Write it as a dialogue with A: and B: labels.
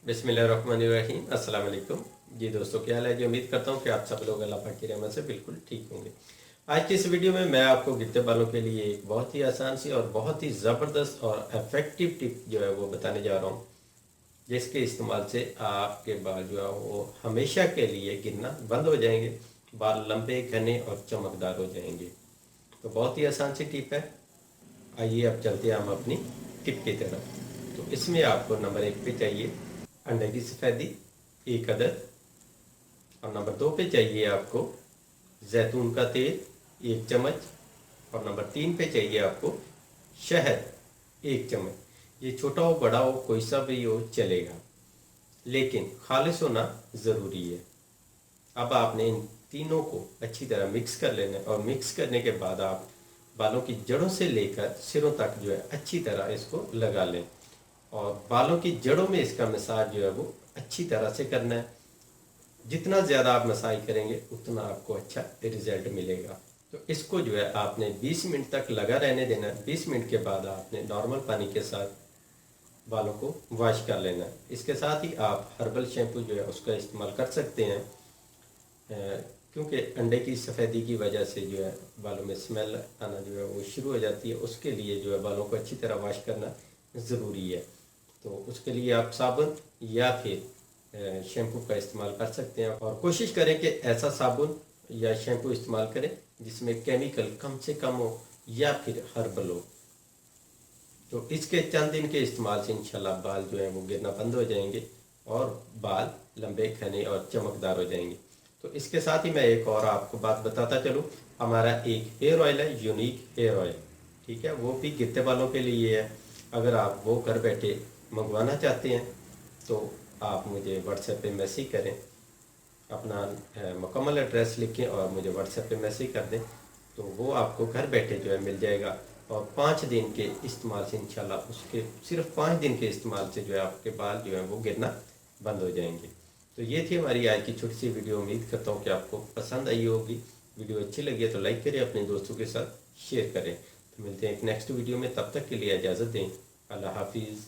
A: बिस्मिल्लाहिर्रहमानिर्रहीम। अस्सलाम वालेकुम। जी दोस्तों, क्या हाल है? जी उम्मीद करता हूँ कि आप सब लोग अल्लाह पाक की रहमत से बिल्कुल ठीक होंगे। आज की इस वीडियो में मैं आपको गिरते बालों के लिए एक बहुत ही आसान सी और बहुत ही ज़बरदस्त और इफ़ेक्टिव टिप जो है वो बताने जा रहा हूँ, जिसके इस्तेमाल से आपके बाल जो है वो हमेशा के लिए गिरना बंद हो जाएंगे। बाल लंबे, घने और चमकदार हो जाएंगे। तो बहुत ही आसान सी टिप है। आइए अब चलते हैं हम अपनी टिप की तरफ। तो इसमें आपको नंबर 1 पे चाहिए अंडे की सफ़ेदी, 1 अदद। और नंबर 2 पे चाहिए आपको जैतून का तेल, 1 चम्मच। और नंबर 3 पे चाहिए आपको शहद, 1 चम्मच। ये छोटा हो बड़ा हो कोई सा भी हो चलेगा, लेकिन खालिश होना ज़रूरी है। अब आपने इन तीनों को अच्छी तरह मिक्स कर लेना है, और मिक्स करने के बाद आप बालों की जड़ों से लेकर सिरों तक जो है अच्छी तरह इसको लगा लें। और बालों की जड़ों में इसका मसाज जो है वो अच्छी तरह से करना है। जितना ज़्यादा आप मसाज करेंगे उतना आपको अच्छा रिजल्ट मिलेगा। तो इसको जो है आपने 20 मिनट तक लगा रहने देना है। 20 मिनट के बाद आपने नॉर्मल पानी के साथ बालों को वॉश कर लेना है। इसके साथ ही आप हर्बल शैम्पू जो है उसका इस्तेमाल कर सकते हैं, क्योंकि अंडे की सफ़ेदी की वजह से जो है बालों में स्मेल आना जो है वो शुरू हो जाती है। उसके लिए जो है बालों को अच्छी तरह वॉश करना ज़रूरी है। तो उसके लिए आप साबुन या फिर शैम्पू का इस्तेमाल कर सकते हैं, और कोशिश करें कि ऐसा साबुन या शैम्पू इस्तेमाल करें जिसमें केमिकल कम से कम हो या फिर हर्बल हो। तो इसके चंद दिन के इस्तेमाल से इंशाल्लाह बाल जो है वो गिरना बंद हो जाएंगे और बाल लंबे, घने और चमकदार हो जाएंगे। तो इसके साथ ही मैं एक और आपको बात बताता चलूँ। हमारा एक हेयर ऑयल है, यूनिक हेयर ऑयल, ठीक है, वो भी गिरते बालों के लिए है। अगर आप वो घर बैठे मंगवाना चाहते हैं तो आप मुझे व्हाट्सएप पे मैसेज करें, अपना मुकम्मल एड्रेस लिखें और मुझे व्हाट्सएप पे मैसेज कर दें, तो वो आपको घर बैठे जो है मिल जाएगा। और 5 दिन के इस्तेमाल से इंशाल्लाह, उसके सिर्फ 5 दिन के इस्तेमाल से जो है आपके बाल जो है वो गिरना बंद हो जाएंगे। तो ये थी हमारी आज की छोटी सी वीडियो। उम्मीद करता हूँ कि आपको पसंद आई होगी। वीडियो अच्छी लगी है तो लाइक करें, अपने दोस्तों के साथ शेयर करें। तो मिलते हैं एक नेक्स्ट वीडियो में, तब तक के लिए इजाज़त दें। अल्लाह हाफिज़।